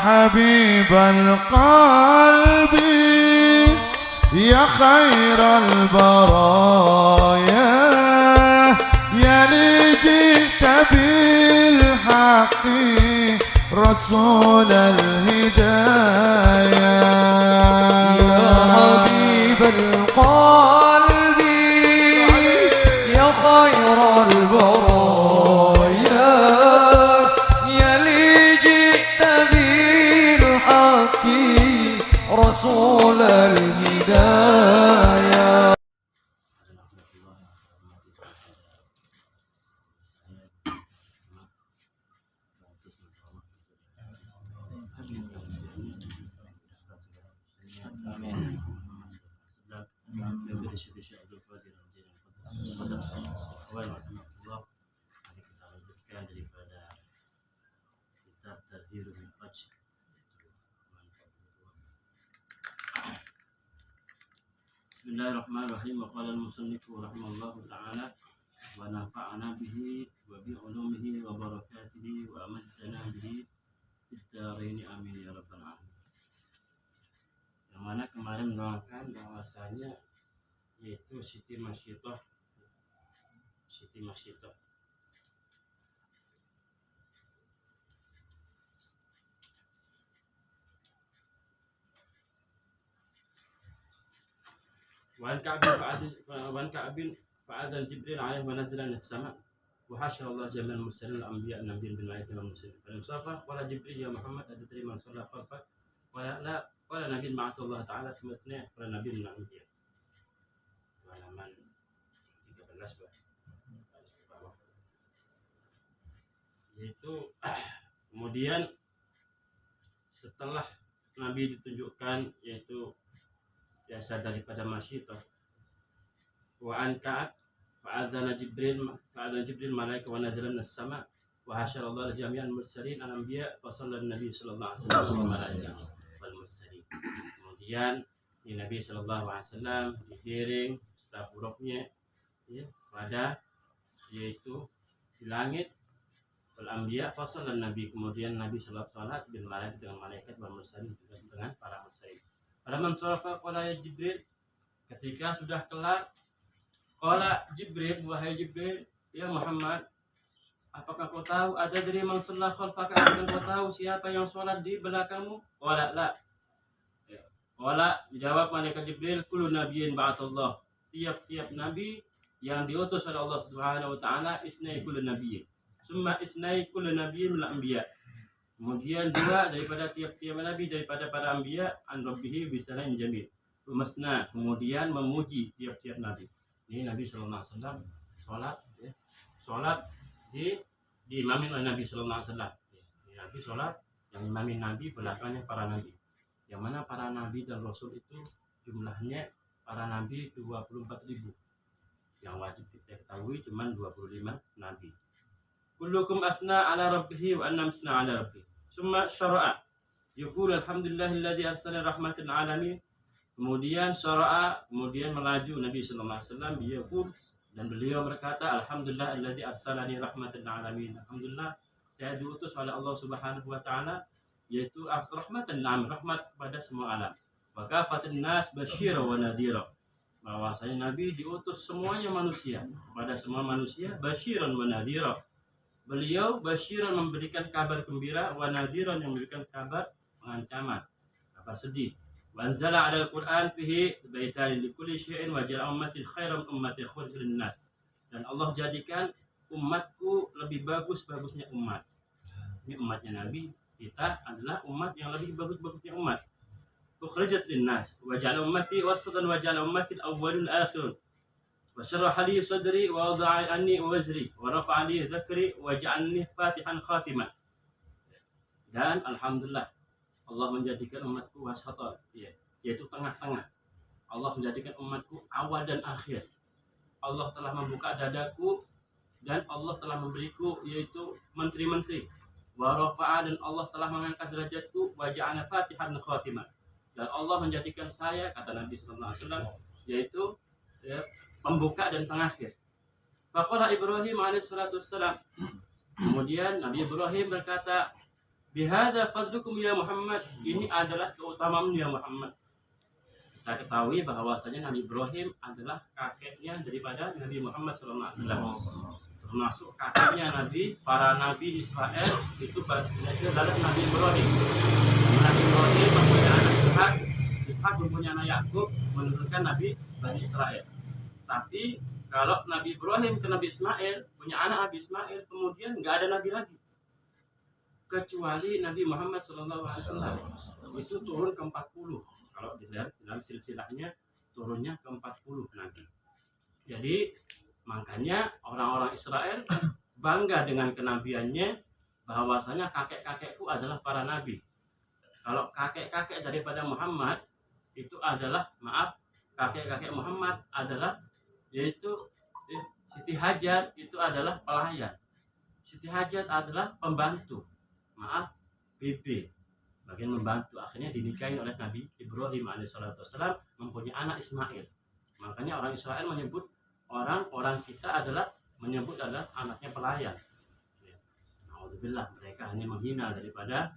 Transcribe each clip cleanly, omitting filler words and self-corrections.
حبيب القلب يا خير البرايا يا اللي جئت بالحق رسول الهدايا يا حبيب القلب يا خير البرايا يا اللي جئت بالحق رسول الهدايا. Bismillahirrahmanirrahim. Qala al-musannif rahimahullahu ta'ala wa nafa'ana bihi wa bi ulumihi wa barakatihi wa amatana bihi fid dharain amin ya rabbal alamin. Yang mana kemarin menerangkan bahwasanya yaitu Siti Masyidah. وعن كعب فأذن جبريل عليه ونزل من السماء وحشر الله جميع المرسلين الأنبياء النبيين بالملائكة والمرسلين فالمصطفى قال جبريل يا محمد أتدري من صلى خلفك قال لا قال نبي بعث الله تعالى ثم اثنين قال نبي من الأنبياء. Halaman 13 yaitu kemudian setelah Nabi ditunjukkan yaitu biasa daripada Masyidah wa an Ka'ab fa'adzana Jibril malaika wa nazala minas sama wa hasyara Allah jami'an mursalin al-anbiya wa sallallahu Nabi sallallahu alaihi wasallam wal mursalin. Kemudian Nabi sallallahu alaihi wasallam digiring staf buruknya ya, pada yaitu di langit wal anbiya fa sallallahu Nabi, kemudian Nabi sallallahu alaihi wasallam bil malaikat dengan malaikat wal mursalin juga dengan para mursalin. Pada mansarafa qala ya Jibril, ketika sudah kelar qala Jibril, wahai Jibril ya Muhammad, apakah kau tahu ada dari man shalla khalfaka, apakah kau tahu siapa yang sholat di belakangmu? Qala la. Qala jawab malaikat Jibril, kullu nabiyyin ba'athallah, tiap-tiap nabi yang diutus oleh Allah Subhanahu wa taala, isnai kullu nabiyyin summa isnai kullu nabiyyin minal anbiya, kemudian dua daripada tiap-tiap nabi daripada para anbiya an rabbihi bisalan jamil masna, kemudian memuji tiap-tiap nabi. Ini Nabi sallallahu alaihi wasallam salat ya. Salat diimamin oleh Nabi sallallahu alaihi wasallam. Ini Nabi salat yang imamin nabi belakangnya para nabi. Yang mana para nabi dan rasul itu jumlahnya para nabi 24.000. Yang wajib kita ketahui cuma 25 nabi. Kullukum asna ala rabbihi wa anna asna ala rabbihi. Summa syara'a yaqul alhamdulillahilladzi arsala rahmatan alamin. Kemudian syara'a, kemudian melaju Nabi sallallahu alaihi wasallam yaqul, dan beliau berkata alhamdulillahilladzi arsalani rahmatan alamin. Alhamdulillah saya diutus oleh Allah Subhanahu wa taala yaitu rahmatan alamin, rahmat kepada semua alam. Wa kafatun nas basyira wa nadhira. Bahwasanya Nabi diutus semuanya manusia, kepada semua manusia basyiran wa nadhira. Beliau basyiran memberikan kabar gembira, wa nadhiran yang memberikan kabar pengancaman, kabar sedih. Wa anzala 'alal Qur'an fihi baitan likulli syai'in wa ja'ala ummati khairan ummati khairan nas. Dan Allah jadikan umatku lebih bagus-bagusnya umat. Ini umatnya Nabi, kita adalah umat yang lebih bagus-bagusnya umat. Ukhrijat linnas wa ja'ala ummati wasatan wa ja'ala ummati al-awwalun al-akhirun. Wa syarraha li sadri wa wada'a anni wazri wa rafa'a li dzakri wa ja'alni fatihan khatiman. Dan alhamdulillah Allah menjadikan umatku wasatan, yaitu tengah-tengah. Allah menjadikan umatku awal dan akhir. Allah telah membuka dadaku dan Allah telah memberiku yaitu menteri-menteri. Wa rafa'a, dan Allah telah mengangkat derajatku, wa ja'alna fatihan khatiman. Dan Allah menjadikan saya, kata Nabi sallallahu alaihi wasallam, yaitu pembuka dan pengakhir. Faqala Ibrahim alaihi salatu wassalam. Kemudian Nabi Ibrahim berkata, Bihadza fadlukum ya Muhammad, ini adalah keutamaanmu ya Muhammad. Kita ketahui bahwasanya Nabi Ibrahim adalah kakeknya daripada Nabi Muhammad SAW, termasuk kakeknya para nabi Israel itu adalah Nabi Ibrahim. Nabi Ibrahim mempunyai anak Ishak, Ishak mempunyai anak Yakub, menurunkan Nabi Bani Israel. Tapi kalau Nabi Ibrahim ke Nabi Ismail, punya anak Nabi Ismail, kemudian nggak ada nabi lagi kecuali Nabi Muhammad SAW. Itu turun ke 40. Kalau dilihat dalam silsilahnya turunnya ke 40 nabi. Jadi makanya orang-orang Israel bangga dengan kenabiannya, bahwasanya kakek-kakekku adalah para nabi. Kalau kakek-kakek daripada Muhammad itu adalah, kakek-kakek Muhammad adalah yaitu Siti Hajar itu adalah pelayan. Siti Hajar adalah pembantu. Bibi. Bagian membantu, akhirnya dinikahi oleh Nabi Ibrahim alaihissalam, mempunyai anak Ismail. Makanya orang Israel menyebut orang-orang kita adalah anaknya pelayan. Alhamdulillah, mereka hanya menghina daripada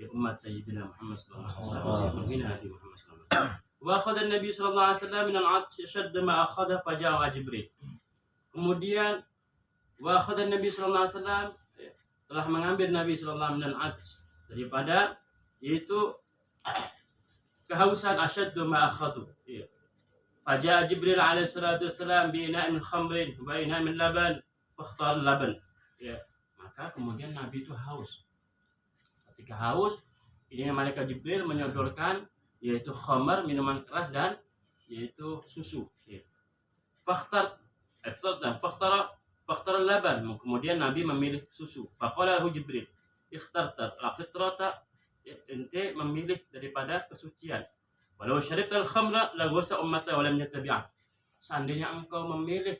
umat Sayyidina Muhammad SAW, menghina Nabi Muhammad SAW. Wa akhadha Nabi sallallahu alaihi wasallam min al-'atsh shadda ma akhadha faja'a Jibril. Kemudian wa akhadha Nabi sallallahu alaihi wasallam, telah mengambil Nabi sallallahu alaihi wasallam min al-'atsh, daripada yaitu kehausan, asyaddu ma akhadhu. Faja'a Jibril alaihi salatu wasallam bi ina'in khamrin wa ina'in laban fakhtar laban. Maka kemudian Nabi itu haus. Ketika haus, ini malaikat Jibril menyodorkan yaitu khamar, minuman keras, dan yaitu susu. Fakhtar laban. Kemudian Nabi memilih susu. Faqala lahu Jibril, ikhtarta al-fitrata, ente memilih daripada kesucian. Walau syaribtal khamra la wasa ummata wa lam yattabi'ah. Seandainya engkau memilih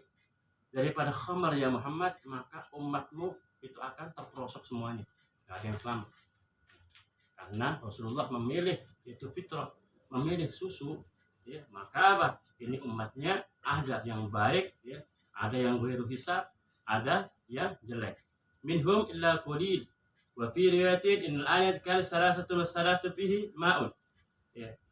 daripada khamar ya Muhammad, maka umatmu itu akan terperosok semuanya, enggak ada yang selamat. Karena Rasulullah memilih itu fitrah, memilih susu, maka apa? Ini umatnya ada yang baik, ada yang ghairu hisab, ada yang jelek. Minhum illa qalil. Wa fi riwayatin innal ayat kan salasatu wasalasu fihi ma'un.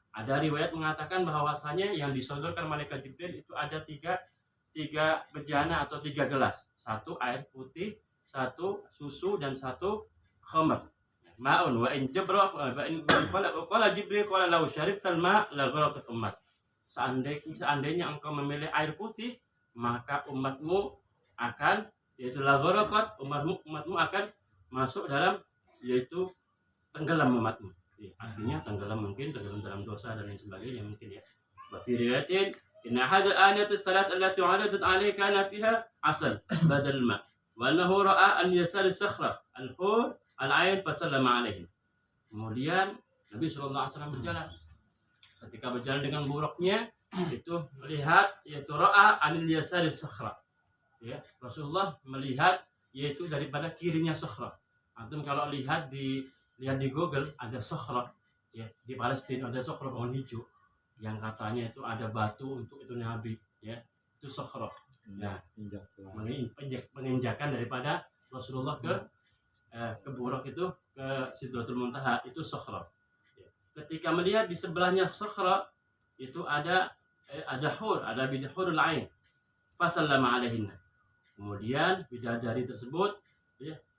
Ada riwayat mengatakan bahwasanya yang disodorkan malaikat Jibril itu ada tiga bejana atau 3 gelas. 1 air putih, 1 susu, dan 1 khamr. Ma'un wa in jabra wa in qala Jibril qala law syaribtal ma' la gharaqat ummat. Seandainya engkau memilih air putih, maka umatmu akan, yaitu la gharaqat, umatmu akan masuk dalam, yaitu tenggelam umatmu. Artinya tenggelam, mungkin tenggelam dalam dosa dan lain sebagainya mungkin ya. Wa fi riwayatin inna hadha anat as-salat allati 'aradat 'alayhi kana fiha 'asal badal ma' wa annahu ra'a an yasar as-sakhra al-hur al-'ain fa sallama 'alaihi. Kemudian Nabi sallallahu alaihi wasallam berjalan. Ketika berjalan dengan buruknya itu melihat, yaitu ra'a an yasar as-sakhra. Rasulullah melihat yaitu daripada kirinya sakhra. Antum kalau lihat di Google ada sakhra, di Palestina ada sakhra pohon hijau yang katanya itu ada batu untuk itu Nabi, itu sakhra. Nah, menginjakan daripada Rasulullah ke buruk itu, ke Sidratul Muntaha, itu sakhra. Ketika melihat di sebelahnya sakhra itu ada hur, ada bidhurul ain. Fasallama alaihinna. Kemudian bidadari tersebut,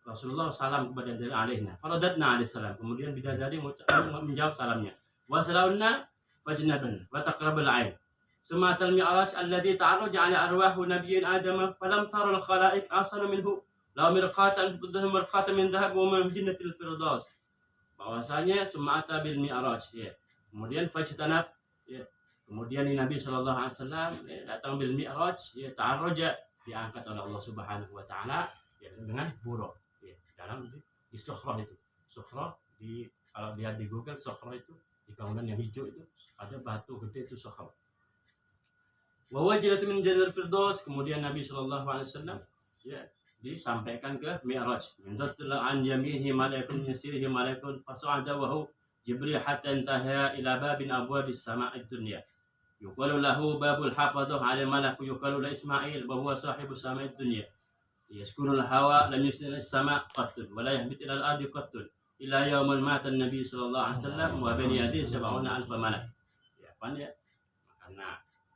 Rasulullah salam kepada bidadari alaihinna. Faradadna alaihi salam. Kemudian bidadari menjawab salamnya. Wa salawna fajnaban wa taqrabul ain. Summa al-mi'raj alladhi ta'arraja ala arwahu nabiyyin Adam falam tara al-khalaiq asana minhu la mirqatan bidhum mirqatan min dhahab wa min jannatil firdaus. Bahwasanya summa bil mi'raj, kemudian fajtanab, kemudian Nabi sallallahu alaihi wasallam datang bil mi'raj, ta'arraja, diangkat oleh Allah Subhanahu wa taala dengan buruk, dalam di Sukhra itu. Sukhra, kalau lihat di Google, Sukhra itu di bangunan yang hijau itu ada batu gede, itu Sukhra. Wa wajilat min jannatil firdaus. Kemudian Nabi sallallahu alaihi wasallam disampaikan ke Mi'raj. Mindatul an yaminihi malaikun yasirihi malaikun fasa'ada wa hu Jibril hatta intaha ila babin abwabis sama'id dunya. Yuqalu lahu babul hafadhah 'ala malak yuqalu la Ismail wa huwa sahibu sama'id dunya. Yaskunul hawa lam yusnil as-sama' qattun wa la yahbit ila al-ardi qattun ila yaumil matan Nabi sallallahu alaihi wasallam wa bani yadi 70,000 malak. Ya, apa ya? Karena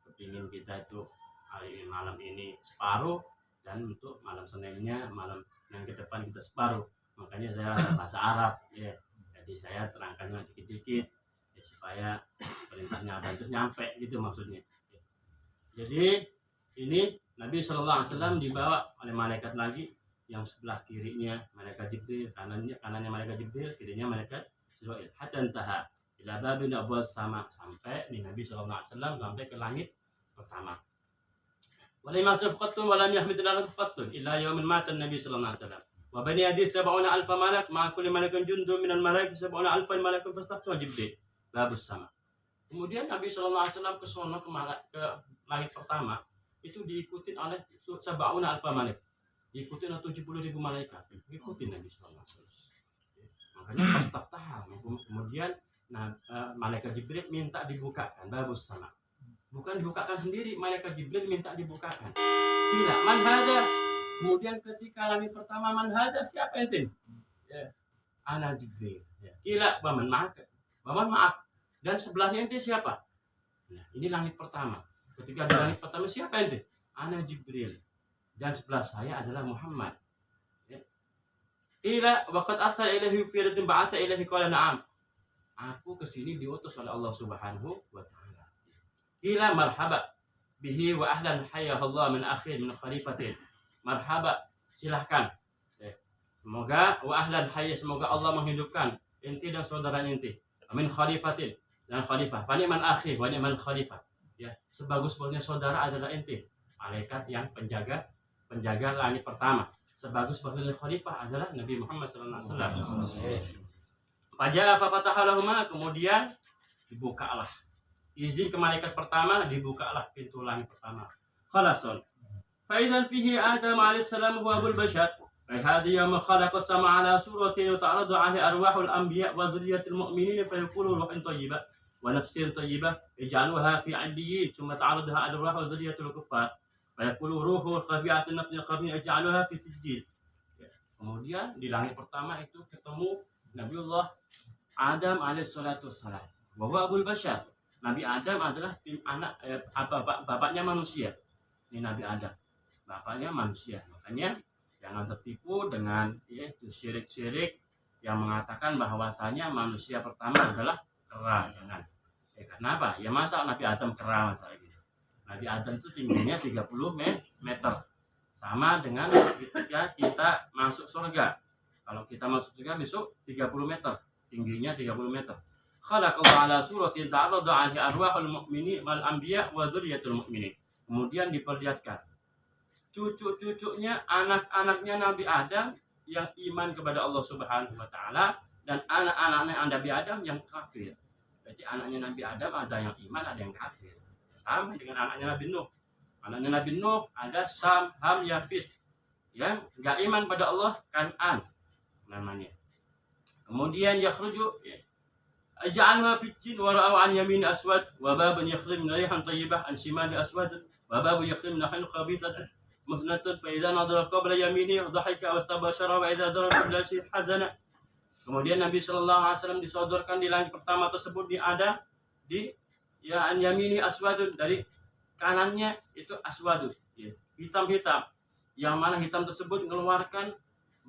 kepingin kita itu hari ini malam ini separuh dan untuk malam Seninnya malam yang ke depan kita separuh. Makanya saya bahasa Arab ya. Jadi saya terangkan dikit-dikit ya, supaya perintahnya Abang itu nyampe gitu maksudnya. Jadi ini Nabi Shallallahu Alaihi Wasallam dibawa oleh malaikat lagi yang sebelah kirinya malaikat Jibril, kanannya malaikat Jibril, kirinya malaikat Jibril. Hatta intaha ila babin abwal sama, sampai di Nabi Shallallahu Alaihi Wasallam sampai ke langit pertama. Walam yasrif qattun walam yahmid al-ardh qattun illa yawmin mata Nabi Shallallahu Alaihi Wasallam. Wa bani Adi 70,000 malak ma'a kulli malakin jundun minal malaik 70,000 malakun fastaftu Jibril babus sama. Kemudian Nabi Shallallahu Alaihi Wasallam ke sono ke langit pertama itu diikutin oleh 70,000 malak, diikutin oleh 70,000 malaikat, diikutin Nabi Shallallahu Alaihi Wasallam. Makanya fastaftah, kemudian malaikat Jibril minta dibukakan babus sama. Bukan dibukakan sendiri, malaikat Jibril minta dibukakan. Kira man hada. Kemudian ketika langit pertama man hada, siapa ente? Ya, ana Jibril. Ya. Kila baman maaf. Dan sebelahnya ente siapa? Nah, ini langit pertama. Ketika di langit pertama siapa ente? Ana Jibril. Dan sebelah saya adalah Muhammad. Ya. Kila waqad asal ilahi fi ratin ba'ata ilahi qala na'am. Aku kesini diutus oleh Allah Subhanahu wa taala. Kila marhaba bihi wa ahlan hayyahallah min akhir min khalifatin. Marhaba, silahkan. Semoga wa ahlan hayya, semoga Allah menghidupkan inti dan saudara inti. Amin khalifatin, dan khalifah. Fa ni'mal akhi wa ni'mal khalifah. Ya, sebagus-bagusnya saudara adalah inti. Malaikat yang penjaga langit pertama. Sebagus-bagusnya khalifah adalah Nabi Muhammad sallallahu alaihi wasallam. Faja'a fa fataha lahumma, kemudian dibukalah. Izin ke malaikat pertama, dibukalah pintu langit pertama. Khalasun. فإذا فيه آدم عليه السلام هو أبو البشر فهذا يوم خلق السماء على سورة وتعرض عليه أرواح الأنبياء وذرية المؤمنين فيقول روح طيبة ونفس طيبة اجعلوها في عليين ثم تعرضها أرواح وذرية الكفار فيقول روح خبيئة النفس الخبيئة اجعلوها في سجين. Kemudian di langit pertama itu ketemu Nabiullah Adam alaihissalatu wassalam. Bahwa Abul Bashar, Nabi Adam adalah bapaknya manusia. Ini Nabi Adam, bapaknya manusia. Makanya jangan tertipu dengan itu syirik-syirik yang mengatakan bahwasanya manusia pertama adalah kera. Jangan. Kenapa? Ya masa Nabi Adam kera masa gitu. Nabi Adam itu tingginya 30 meter. Sama dengan ketika kita masuk surga. Kalau kita masuk surga besok 30 meter. Tingginya 30 meter. Khalaqallahu ala suratin ta'arradu 'alaihi arwahul mu'minin wal anbiya wa dzurriyyatul mu'minin. Kemudian diperlihatkan cucu-cucunya, anak-anaknya Nabi Adam yang iman kepada Allah Subhanahu wa taala dan anak-anaknya Nabi Adam yang kafir. Jadi anaknya Nabi Adam ada yang iman, ada yang kafir. Sama dengan anaknya Nabi Nuh. Anaknya Nabi Nuh ada Sam, Ham, Yafis. Yang enggak iman pada Allah, Kan'an namanya. Kemudian yakhruju aj'alha fi jin wa ra'u an yamin aswad wa babun yakhruju min rihan thayyibah an shimali aswad wa babu yakhruju min rihan khabithah musnatun fa idza nadara qabla yamini dhahika wastabashara wa idza dara qabla hazana. Kemudian Nabi sallallahu alaihi wasallam disodorkan di langit pertama tersebut ada di an yamini aswadun, dari kanannya itu aswadun, ya, hitam-hitam, yang mana hitam tersebut mengeluarkan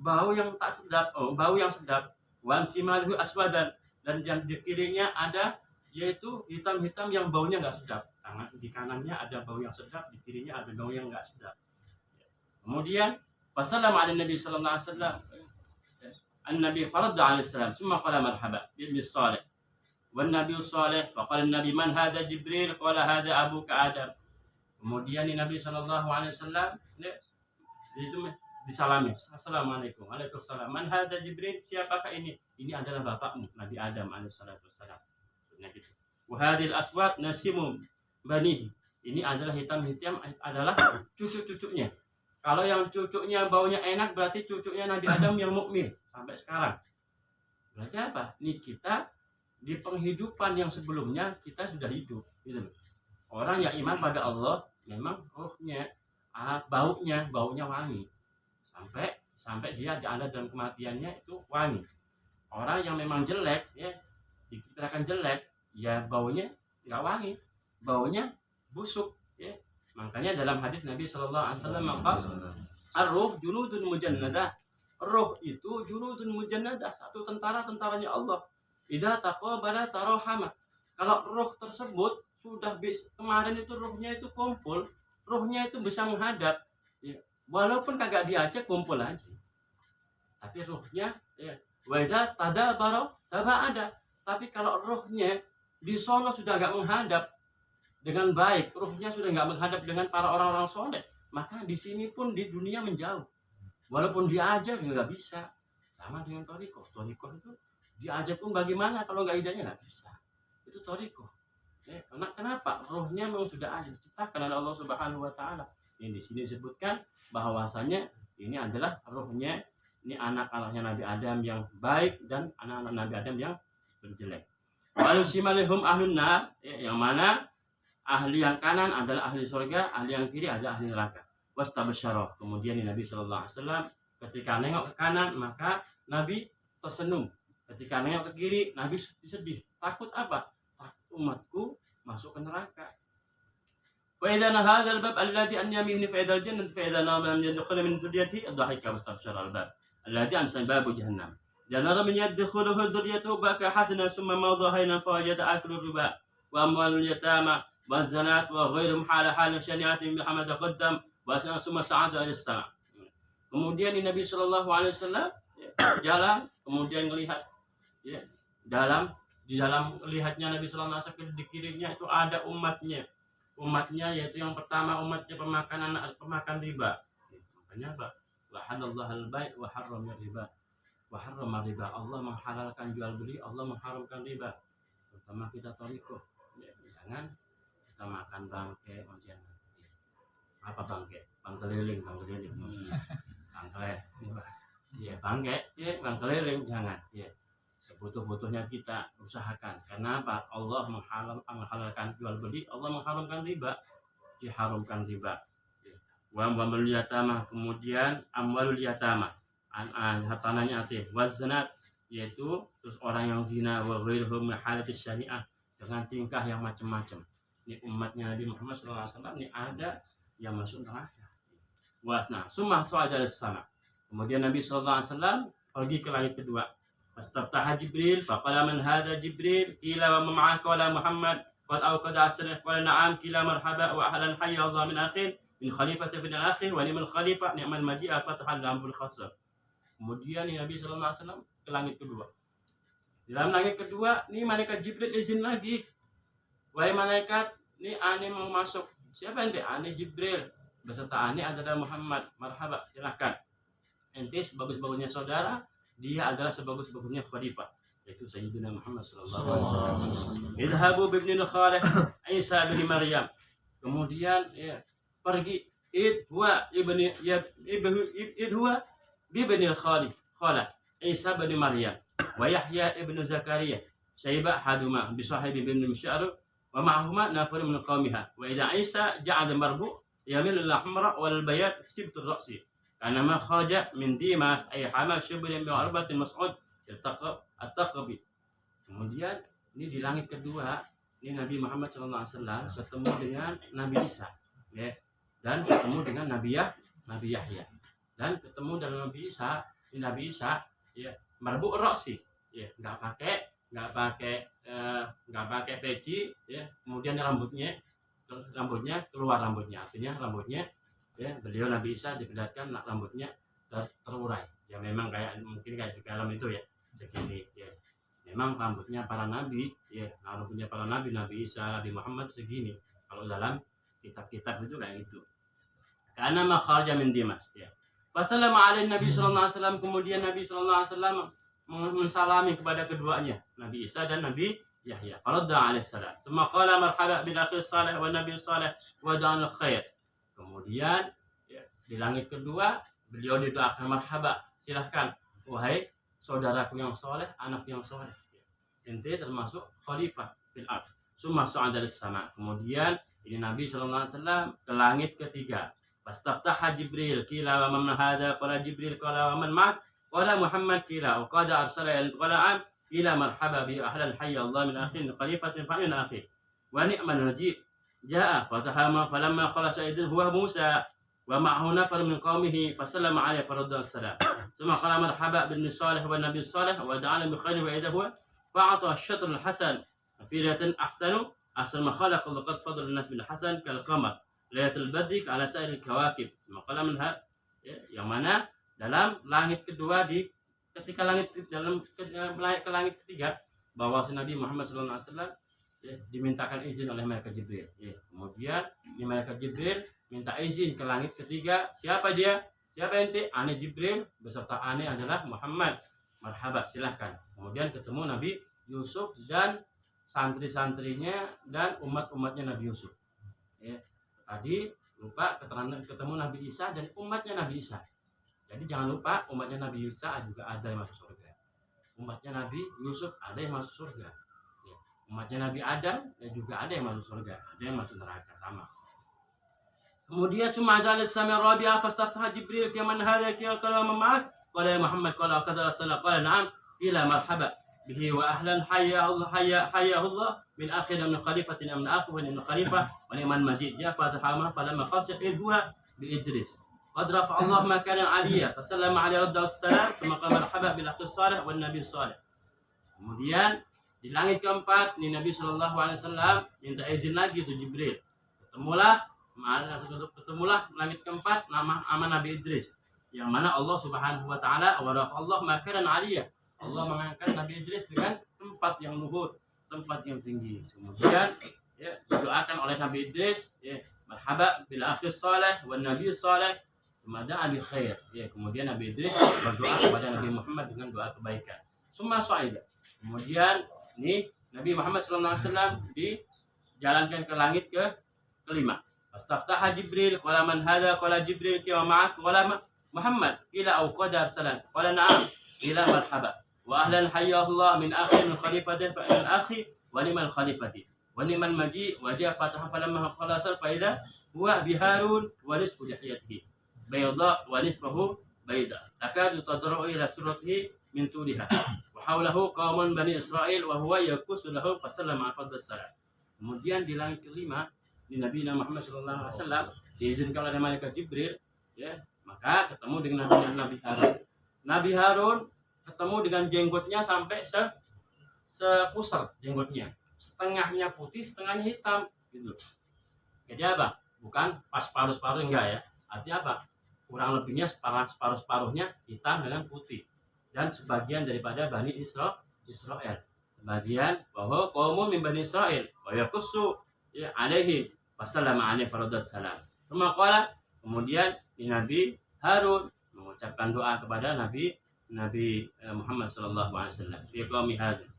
bau yang tak sedap, bau yang sedap. Wan simalihu aswadan, dan di kirinya ada yaitu hitam-hitam yang baunya enggak sedap. Di kanannya ada bau yang sedap, di kirinya ada bau yang enggak sedap. Kemudian wasallam ala Nabi sallallahu alaihi wasallam. An-Nabi faradda alaihi salam, summa qala marhaba bil salih. Wan Nabi salih, faqala an-Nabi man hadha Jibril, qala hadha abuka Adam. Kemudian Nabi sallallahu alaihi wasallam itu disalami, assalamualaikum, waalaikumsalam. Man hadha Jibril, siapakah ini? Ini adalah bapakmu Nabi Adam alaihissalatu wassalam. Gitu. Wa hadhil aswad nasimum banihi. Ini adalah hitam-hitam adalah cucu-cucunya. Kalau yang cucunya baunya enak berarti cucunya Nabi Adam yang mukmin sampai sekarang. Berarti apa? Ini kita di penghidupan yang sebelumnya kita sudah hidup, gitu. Orang yang iman pada Allah memang rohnya, baunya wangi. Sampai dia ada dalam kematiannya itu wangi. orang yang memang jelek, ya dikatakan jelek, ya baunya nggak wangi, baunya busuk, ya. Makanya dalam hadis Nabi Shallallahu Alaihi Wasallam maka ar-ruh junudun mujannadah, roh itu junudun mujannadah, satu tentaranya Allah. Idza taqabala tarahama. Kalau roh tersebut sudah kemarin itu rohnya itu kumpul, rohnya itu bisa menghadap, ya. Walaupun kagak diajak kumpul aja, tapi rohnya, ya. Wajah tada baro taba ada. Tapi kalau rohnya di sono sudah nggak menghadap dengan baik, rohnya sudah nggak menghadap dengan para orang-orang soleh, maka di sini pun di dunia menjauh. Walaupun diajak nggak bisa. Sama dengan toriko. Toriko itu diajak pun bagaimana kalau nggak hidayahnya nggak bisa. Itu toriko. Ya, kenapa? Rohnya memang sudah ada diciptakan oleh Allah Subhanahu Wa Taala. Yang di sini disebutkan bahwasanya ini adalah rohnya, ini anak-anaknya Nabi Adam yang baik dan anak-anak Nabi Adam yang berjelek. Walau simalihum ahlun nar, yang mana ahli yang kanan adalah ahli surga, ahli yang kiri adalah ahli neraka. Wastabasyara. Kemudian Nabi Shallallahu Alaihi Wasallam ketika nengok ke kanan maka Nabi tersenyum. Ketika nengok ke kiri Nabi sedih. Takut apa? Takut umatku masuk ke neraka. وإذا هذا الباب الذي عن يمينه فإذا الجنة فإذا نام من يدخل من ذريته ضحك واستبشر الباب الذي عن باب جهنم إذا نرى من يدخله ذريته بكى حسنا ثم مضى هينا فوجد أكل الربا وأموال اليتامى والزنات وغيرهم حال شنيعة محمد قدم ثم صعد إلى السماء. Kemudian Nabi Shallallahu Alaihi Wasallam jalan, kemudian melihat, ya, di dalam lihatnya Nabi Shallallahu Alaihi Wasallam di kirinya itu ada umatnya yaitu yang pertama umatnya pemakan riba. Makanya apa? Wahallallahu al-bai' wa harrama riba. Wa harrama riba. Allah menghalalkan jual beli, Allah mengharamkan riba. Terutama kita toriko. Ya, jangan kita makan bangke, jangan. Apa bangke? Bangkeliling. Bangke. Ya, bangke, ya, bangkeliling jangan. Ya. Sebutuh-butuhnya kita usahakan. Karena apa? Allah menghalalkan jual beli, Allah mengharamkan riba, diharamkan riba. Wa amwalul yatama, kemudian amwalul yatama, hartananya asih. Wazanat, yaitu terus orang yang zina, wa ghairuhum min halatis syariah, dengan tingkah yang macam-macam. Ini umatnya Nabi Muhammad SAW ini ada yang masuk neraka. Wasna, summa su'ada as-sama. Kemudian Nabi SAW pergi ke langit kedua. Fastaftah Jibril, faqala man hadha Jibril, qila wa ma ma'aka wala Muhammad, qad awqada asrah qala na'am, qila marhaba wa ahlan hayya Allah min akhir, min khalifati bin akhir wa ni'mal khalifah ni'mal maji'a fatahan lambul khasr. Kemudian Nabi sallallahu alaihi wasallam ke langit kedua. Di dalam langit kedua, ini malaikat Jibril izin lagi. Wahai malaikat, ini ane mau masuk. Siapa ente? Ane Jibril. Beserta ane adalah Muhammad. Marhaba, silakan. Ente sebagus-bagusnya saudara, dia adalah sebagus-bagusnya khalifah, yaitu Sayyidina Muhammad sallallahu alaihi wasallam. Idhabu bibnil Khalid Isa bin Maryam. Kemudian ya, pergi idwa bibnil Khalid Isa bin Maryam wa Yahya ibn Zakaria Syaiba haduma bi sahibi bin Musyar wa ma'ahuma nafar min qaumiha wa idza Isa ja'ada marbu yamil al-ahmar wal bayad sibtu ar-ra'si. Karena ma khaja min Dimas ay hama syubrin bi arbatin mas'ud at-taqbi. Kemudian ini di langit kedua, ini Nabi Muhammad SAW ketemu dengan Nabi Isa, ya, dan ketemu dengan Nabi Yahya, dan ketemu dengan Nabi Isa. Ini Nabi Isa, ya, marbu roksi, ya, nggak pakai peci, ya, kemudian rambutnya keluar rambutnya, artinya rambutnya, ya, beliau Nabi Isa diperlihatkan rambutnya terurai, ya, memang mungkin kayak di film itu, ya, segini, ya, memang rambutnya para nabi, ya, rambutnya para nabi, Nabi Isa, Nabi Muhammad segini. Kalau dalam kitab-kitab itu kayak gitu. Karena makharja min Dimas, ya. Wassalamu alaihi Nabi sallallahu alaihi wasallam. Kemudian Nabi sallallahu alaihi wasallam mensalami kepada keduanya, Nabi Isa dan Nabi Yahya. Faradda alaihi salam. Tsumma qala marhaba bil akhi salih wa nabi salih wa da'al khair. Kemudian, ya, di langit kedua beliau didoakan marhaba, silahkan wahai saudaraku yang soleh, anak yang soleh. Ente termasuk khalifah fil ardh. Summa su'ada lis-sama. Kemudian ini Nabi sallallahu alaihi wasallam ke langit ketiga. Fastaftaha Jibril, qila wa man hadha, qala Jibril, qala wa man ma'ak, qala Muhammad qila wa qad arsala qala am ila marhaba bi ahlan hayya Allah min akhin khalifatin fa min akhi wa ni'mal najib jaa fatahama falamma khalasa idin huwa Musa wa ma'ahu nafar min qaumihi fasallama alayhi faradda as-salam thumma qala marhaba bin salih wa nabiy salih wa da'ala bi khairin wa idha huwa fa'ata ash-shatr al-hasan firatan ahsanu ahsan ma khalaqa laqad fadala an-nas bil hasan kal qamar laylatul badri ala sa'iril kawakib maqala minha yang mana dalam langit kedua ketika langit dalam ke langit ketiga bahwa Nabi Muhammad SAW dimintakan izin oleh malaikat Jibril. Kemudian di malaikat Jibril minta izin ke langit ketiga. Siapa dia? Siapa ente? Ane Jibril beserta ane adalah Muhammad. Marhaba, silahkan. Kemudian ketemu Nabi Yusuf dan santri-santrinya dan umat-umatnya Nabi Yusuf. Tadi lupa ketemu Nabi Isa dan umatnya Nabi Isa. Jadi jangan lupa umatnya Nabi Isa juga ada yang masuk surga. Umatnya Nabi Yusuf ada yang masuk surga. Umatnya Nabi Adam juga ada yang masuk surga, ada yang masuk neraka sama. Kemudian summa ja'ala as-sama rabi'a fastaftaha Jibril kaman hadha kalam ma'ak qala ya Muhammad qala qad rasulullah qala na'am ila marhaba bihi wa ahlan hayya Allah min akhir min khalifatin min akhir min khalifah wa ni'man majid ja fatahama falamma khasha huwa bi Idris qad rafa Allah makanan 'aliyya fasallama 'alaihi radda wassalam thumma qala marhaba bil akhi salih wan nabi salih. Kemudian di langit keempat, ini Nabi Shallallahu Alaihi Wasallam minta izin lagi tuh Jibril. Ketemulah langit keempat nama Nabi Idris, yang mana Allah Subhanahu Wa Taala Allah makanan aliyah. Allah mengangkat Nabi Idris dengan tempat yang luhur, tempat yang tinggi. Kemudian didoakan oleh Nabi Idris, marhaba bil akhi salih wan nabi salih, kemudian abi khair. Kemudian Nabi Idris berdoa kepada Nabi Muhammad dengan doa kebaikan. Summa sa'ida. Kemudian ini Nabi Muhammad SAW dijalankan ke langit kelima. Fastaftaha Jibril qala man hadha qala Jibril wa ma'ak qala Muhammad ila au qad arsalan qala na'am ila marhaba wa ahlan hayya Allah min akhi min khalifatin fa in akhi wa liman khalifati wa liman maji wa ja fataha falamma khalasa fa idza huwa biharun wa nisfu lihiyatihi bayda wa nisfuhu bayda takadu tadra'u ila suratihi min tuliha wa hawlahu qaumun bani Israil wa huwa yaqusu lahu fasallama afdal salam. Kemudian di langit kelima di Nabi Muhammad sallallahu alaihi wasallam diizinkan oleh malaikat Jibril, maka ketemu dengan Nabi Harun. Nabi Harun ketemu dengan jenggotnya sampai sepusar jenggotnya, setengahnya putih setengahnya hitam gitu. Jadi apa? Bukan pas paruh-paruh enggak ya, artinya apa? Kurang lebihnya separuh-separuhnya hitam dengan putih. Dan sebagian daripada Bani Israel, sebagian bahwa kaum min Bani Israel wa yaqussu alaihi wasallama alaihi faraddas salam. Kemudian Nabi Harun mengucapkan doa kepada Nabi Muhammad sallallahu alaihi wasallam fi qaumi hadzal.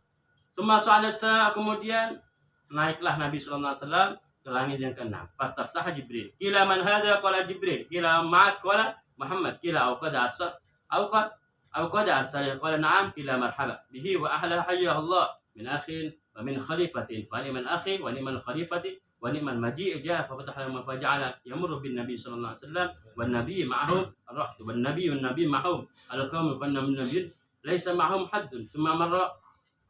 Kemudian naiklah Nabi sallallahu alaihi wasallam ke langit yang ke-6. Fastaftaha Jibril. Qila man hadza qala Jibril. Qila ma'ak qala Muhammad. Qila au qad arsala qala na'am ila marhaba bihi wa ahla hayya Allah min akhin wa min khalifatin fa liman akhi wa liman khalifati wa liman maji' ja fa fataha ma faja'ala yamurru bin nabi sallallahu alaihi wasallam wan nabiy ma'ahum ar-rahd wan nabiy ma'ahum al-qawm fa nabiy laysa ma'ahum hadd thumma marra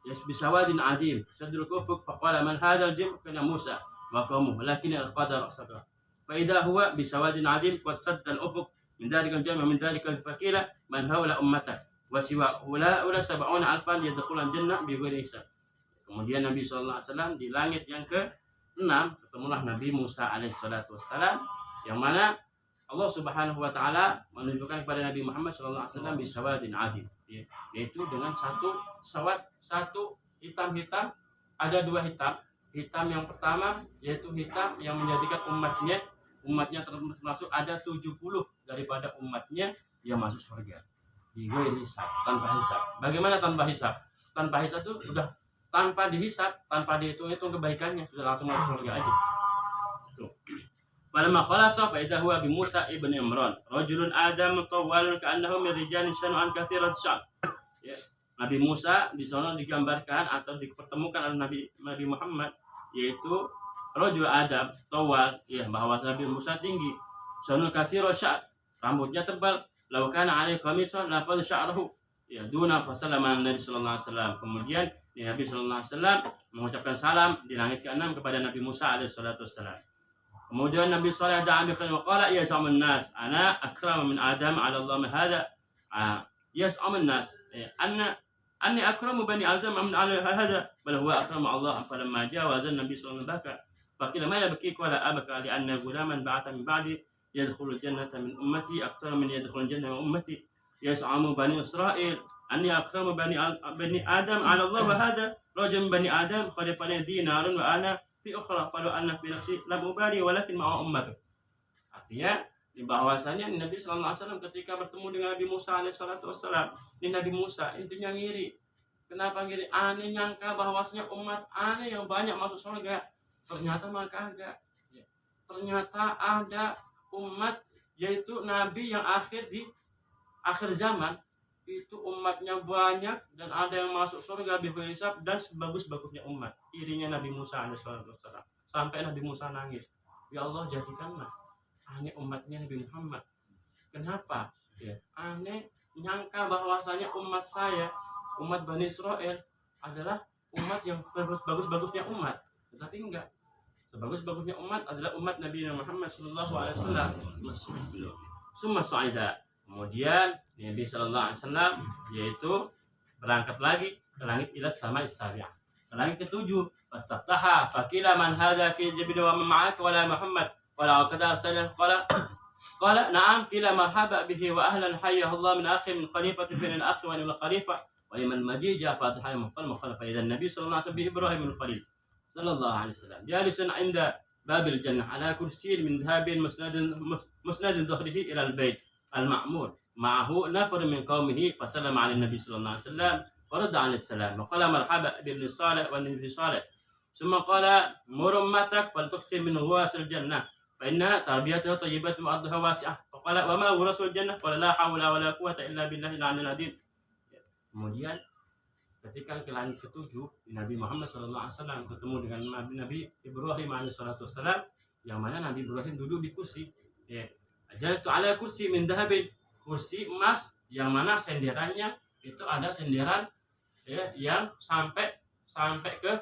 bisawadin adim sadrul kufuq fa qala man hadha al-jim kana Musa wa qawmuhu lakin al-qadar asaka fa idha huwa bisawadin adim qad sadda al-ufuq من ذلك الجمع من ذلك الفقير من هؤلاء أمته وسوى أولئك 70,000 يدخلون الجنة بغير حساب. Kemudian Nabi SAW di langit yang ke-6 ketemulah Nabi Musa alaihissalatu wassalam, yang mana Allah Subhanahu wa taala menunjukkan kepada Nabi Muhammad SAW bisawadin adim, yaitu dengan satu hitam-hitam, ada dua hitam yang pertama yaitu hitam yang menjadikan umatnya termasuk ada 70 daripada umatnya yang masuk surga di ghairi hisab, tanpa hisab. Bagaimana tanpa hisab? Tanpa hisab itu sudah tanpa dihisab, tanpa dihitung-hitung kebaikannya, sudah langsung masuk surga aja. Tuh. Falamma khalasa fa idza huwa bi Musa ibn Imran rajulun adam tawwalun ka'annahu min rijalin syan'an katsiran syam. Nabi Musa di sana digambarkan atau dipertemukan oleh Nabi Muhammad, yaitu rajul adam tawal, bahwa Nabi Musa tinggi, syan'un katsiran syam, rambutnya tebal, "Law kana 'alaihi qamisun la fadha sya'ruhu." Ya, duna fasallama Nabi sallallahu alaihi wasallam. Kemudian Nabi sallallahu alaihi wasallam mengucapkan salam di langit ke-6 kepada Nabi Musa alaihi salatu wassalam. Kemudian Nabi Saleh da'a bi khairin wa qala ya sa'amun nas ana akramu min Adam 'ala Allah min hadha. Yas'amun nas anni akramu bani Adam min 'ala hadha bal huwa akramu Allah. Falamma jawaza Nabi sallallahu alaihi wasallam faqila ma yabkik wa la abka li anna ghulaman ba'atha min ba'di yadkhulul jannata min ummati akthar min yadkhulul jannata min ummati. Yas'amu bani Israil anni akramu bani Adam 'ala Allah wa hadha rajul bani Adam khalifani dinarun wa ana fi ukhra qalu anna fi nafsi lam ubari walakin ma'a ummati. Artinya di bahwasanya Nabi sallallahu alaihi wasallam ketika bertemu dengan Nabi Musa alaihi salatu wasallam, ini Nabi Musa intinya ngiri. Kenapa ngiri? Aneh nyangka bahwasanya umat aneh yang banyak masuk surga. Ternyata malah kagak. Ya. Ternyata ada umat yaitu nabi yang di akhir zaman itu umatnya banyak dan ada yang masuk surga bighairi hisab dan sebagus-bagusnya umat. Irinya Nabi Musa alaihissalam sampai Nabi Musa nangis, ya Allah jadikanlah aneh umatnya Nabi Muhammad. Kenapa? Ya, aneh nyangka bahwasanya umat saya, umat Bani Israel adalah umat yang bagus-bagusnya umat, tetapi enggak. Sebagus-bagusnya umat adalah umat Nabi Muhammad sallallahu alaihi wasallam. Summa su'ida. Kemudian Nabi sallallahu alaihi wasallam yaitu berangkat lagi ke langit ila sama sabi'ah. Ke langit ketujuh, fastaftaha faqila man hadha ki jibril wa man ma'aka wala Muhammad wala qadar salam qala na'am qila marhaba bihi wa ahlan hayya Allah min akhi min khalifati bin al-akhi wa min al-khalifah wa liman majija fatiha al-mukhalifa ila Nabi sallallahu alaihi wasallam bi Ibrahim al-Khalil sallallahu alaihi wasallam jalisun 'inda babil jannah ala kursiyyin min dhahabin musnadin dhahrihi ila al-bait المأمور معه نفر من قومه فسلم على النبي صلى الله عليه وسلم ورد عليه السلام وقال مرحبا بابن صالح والنبي صالح ثم قال مر أمتك فلتكثر من غواص الجنة فإنها تربيتها طيبة وأرضها واسعة. فقال وما غواص الجنة قال لا حول ولا قوة إلا بالله العلي العظيم. Kemudian ketika ke langit ketujuh Nabi Muhammad SAW ketemu dengan Nabi Ibrahim AS yang mana Nabi Ibrahim duduk di kursi. Jaltu ala kursi min dhahabin, kursi emas yang mana senderannya itu ada senderan ya, yang sampai ke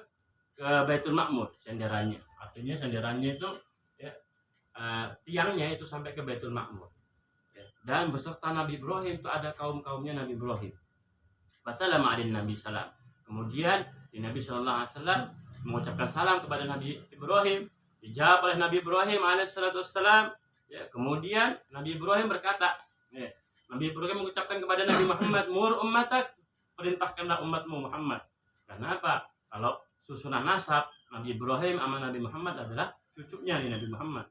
Baitul Ma'mur senderannya. Artinya senderannya itu ya, tiangnya itu sampai ke Baitul Ma'mur. Ya. Dan beserta Nabi Ibrahim itu ada kaum-kaumnya Nabi Ibrahim. Wassalamu alaihi Nabi salam. Kemudian Nabi sallallahu alaihi wasallam mengucapkan salam kepada Nabi Ibrahim. Dijawab oleh Nabi Ibrahim alaihi salatu wassalam. Ya, kemudian Nabi Ibrahim berkata, ya, Nabi Ibrahim mengucapkan kepada Nabi Muhammad, mur ummatak, perintahkanlah umatmu Muhammad. Kenapa? Kalau susunan nasab Nabi Ibrahim sama Nabi Muhammad adalah cucunya nih Nabi Muhammad,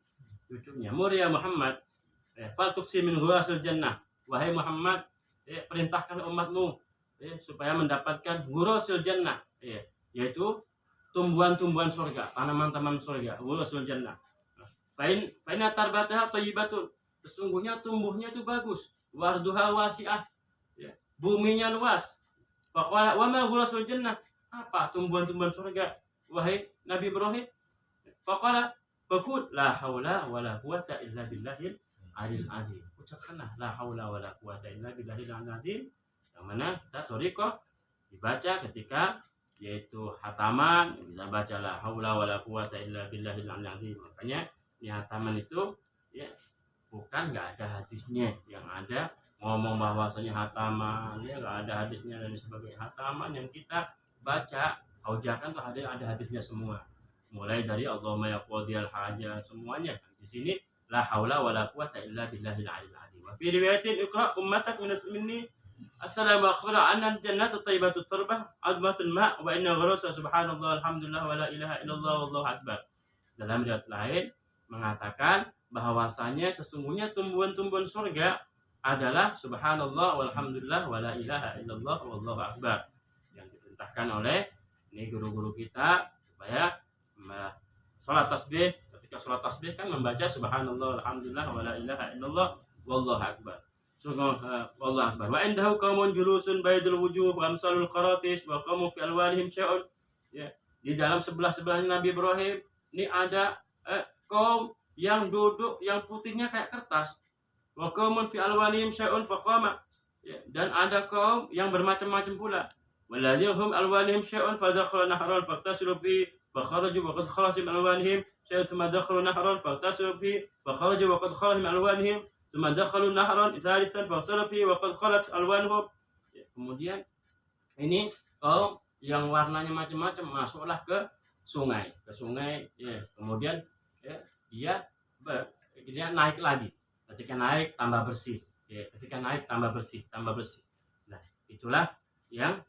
cucunya. Mur ya Muhammad, fal tuksi min ghuwasil jannah. Wahai Muhammad, perintahkan umatmu supaya mendapatkan ghuwasil jannah, yaitu tumbuhan-tumbuhan surga, tanaman-tanaman surga, ghuwasil jannah. Fain tarbataha thayyibatun. Sesungguhnya tumbuhnya itu bagus. Warduha wasi'ah. Ya, buminya luas. Faqala wa ma ghurasul jannah? Apa tumbuhan-tumbuhan surga? Wahai Nabi Ibrahim. Faqala faqul la haula wala quwata illa billahil aliyil azim. Ucapkanlah la haula wala quwata illa billahil aliyil azim. Yang mana kita thariqah dibaca ketika yaitu hataman, bisa baca la haula wala quwata illa billahil aliyil azim. Makanya di hataman itu ya bukan nggak ada hadisnya, yang ada ngomong bahwasanya hataman ya nggak ada hadisnya dan sebagainya. Hataman yang kita baca haujakan tuh ada hadisnya semua, mulai dari Allahumma ya qadiyal hajat semuanya di sini la haula wala quwata illa billahil aliyil azim. Wa fi riwayatin iqra ummatak minni assalamu akhbara anna jannatu thayyibatu turbah admatul ma wa inna ghurusa subhanallah alhamdulillah wa la ilaha illallah wallahu akbar. Dalam riwayat lain mengatakan bahwasanya sesungguhnya tumbuhan-tumbuhan surga adalah subhanallah walhamdulillah wala ilaha illallah wallahu akbar, yang diperintahkan oleh ini guru-guru kita supaya sholat tasbih. Ketika sholat tasbih kan membaca subhanallah walhamdulillah wala ilaha illallah wallahu akbar. Wallahu akbar. Wa indahu qaumun julusun baydul wujuh wa amsalul qaratis wa qaumun fi alwanihim syai'un. Ya, di dalam sebelah-sebelahnya Nabi Ibrahim ini ada kaum yang duduk yang putihnya kayak kertas. wa qaumun fi alwanihim syai'un faqama. Ya, dan ada kaum yang bermacam-macam pula. Walladzina hum alwanihim syai'un fadakhalu nahran faghtasilu fihi fakharaju wa qad kharaju min alwanihim syai'un thumma dakhalu nahran faghtasilu fihi fakharaju wa qad kharaju min alwanihim thumma dakhalu nahran thalithan faghtasilu fihi wa qad khalat alwanuhum. Ya, kemudian ini kaum yang warnanya macam-macam masuklah ke sungai ya. Kemudian ya, dia naik lagi. Ketika naik tambah bersih ya. Ketika naik tambah bersih. Nah, itulah yang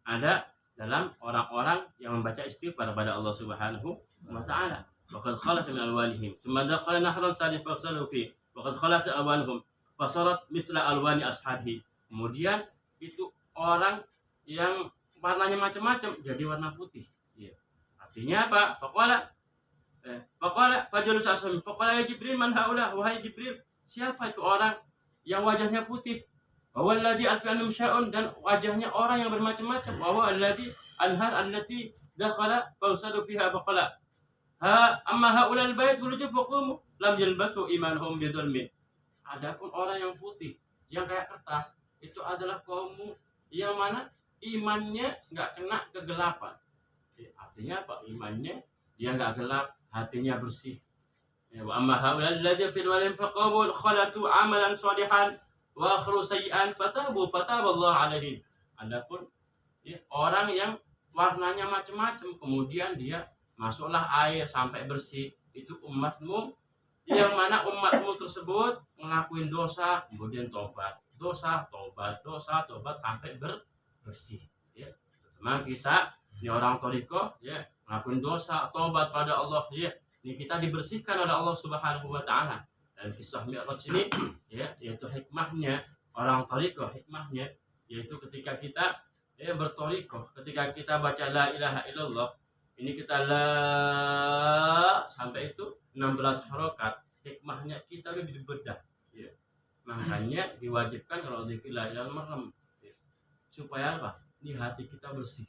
ada dalam orang-orang yang membaca istighfar kepada Allah Subhanahu wa taala. Waqad khalas min alwanihim thumma dakhala nahran sadi fasalu fi waqad khalat alwanuhum fasarat misla alwani ashabi. Kemudian itu orang yang warnanya macam-macam jadi warna putih ya. Artinya apa? Faqala fajulus ashabi faqala ya Jibril man haula, wahai Jibril siapa itu orang yang wajahnya putih? Walladzi alfanum syai'un, dan wajahnya orang yang bermacam-macam. Wa alladzi anhar allati dakhala fawsadu fiha faqala amma haula albayt wujuh faqum lam yalbasu imanuhum bidzulmin. Adapun orang yang putih yang kayak kertas itu adalah kaum yang mana imannya enggak kena kegelapan. Artinya apa? Imannya dia enggak gelap, hatinya bersih. Wa amma haula alladzi fil walim faqamu khalatu amalan shalihan wa akhru sayyi'an fataballahu alaihim. Adapun ya, orang yang warnanya macam-macam kemudian dia masuklah air sampai bersih, itu umatmu yang mana umatmu tersebut ngelakuin dosa kemudian tobat sampai bersih ya. Memang kita ini orang thariqah ya, ngelakuin dosa tobat pada Allah ya. Ini kita dibersihkan oleh Allah Subhanahu wa taala. Dan kisah Mi'raj ini ya, yaitu hikmahnya orang thariqah, hikmahnya yaitu ketika kita berthariqah, ketika kita baca la ilaha illallah, ini kita la sampai itu 16 harokat, hikmahnya kita lebih dibedah ya. Makanya diwajibkan kalau zikir la ilaha illallah ya. Supaya apa? Ini hati kita bersih.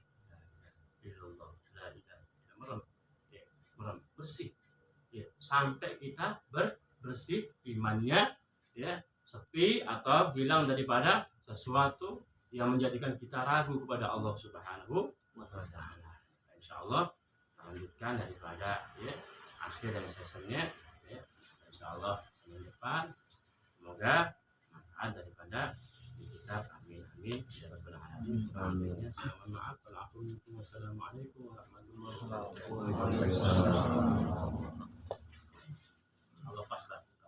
La ilaha illallah ya, bersih ya, sampai kita bersih imannya ya, sepi atau hilang daripada sesuatu yang menjadikan kita ragu kepada Allah Subhanahu wa taala. Insyaallah lanjutkan daripada ya akhir dari sesinya ya. Insyaallah minggu depan semoga manfaat daripada kita. Amin amin ya rabbal alamin. Amin. Maaf kalau aku. Wassalamualaikum warahmatullahi wabarakatuh.